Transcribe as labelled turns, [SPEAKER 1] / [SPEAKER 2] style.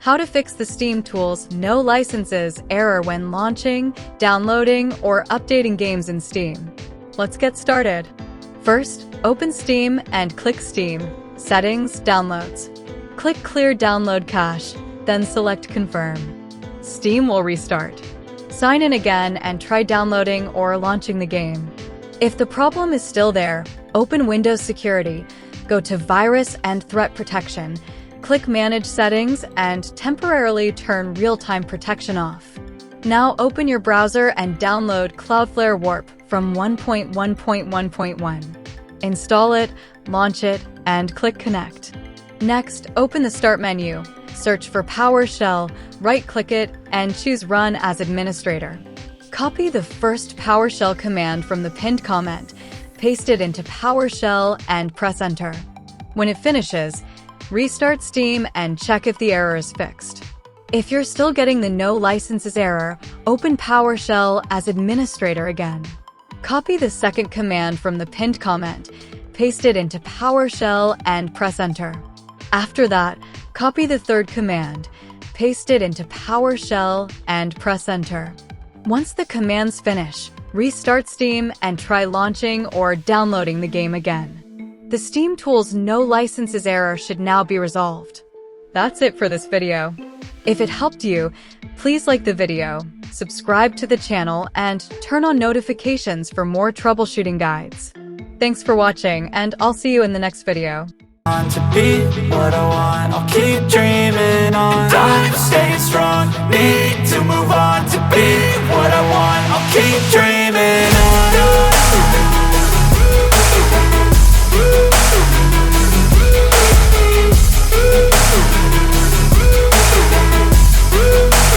[SPEAKER 1] How to fix the Steam Tools no licenses error when launching, downloading, or updating games in Steam. Let's get started. First, open Steam and click Steam, Settings, Downloads. Click Clear Download Cache, then select Confirm. Steam will restart. Sign in again and try downloading or launching the game. If the problem is still there, open Windows Security, go to Virus and Threat Protection, click Manage Settings, and temporarily turn real-time protection off. Now open your browser and download Cloudflare WARP from 1.1.1.1. Install it, launch it, and click Connect. Next, open the Start menu, search for PowerShell, right-click it, and choose Run as Administrator. Copy the first PowerShell command from the pinned comment, paste it into PowerShell, and press Enter. When it finishes, restart Steam and check if the error is fixed. If you're still getting the no licenses error, open PowerShell as Administrator again. Copy the second command from the pinned comment, paste it into PowerShell, and press Enter. After that, copy the third command, paste it into PowerShell, and press Enter. Once the commands finish, restart Steam and try launching or downloading the game again. The Steam Tools no licenses error should now be resolved. That's it for this video. If it helped you, please like the video, subscribe to the channel, and turn on notifications for more troubleshooting guides. Thanks for watching, and I'll see you in the next video.
[SPEAKER 2] To be what I want, I'll keep dreaming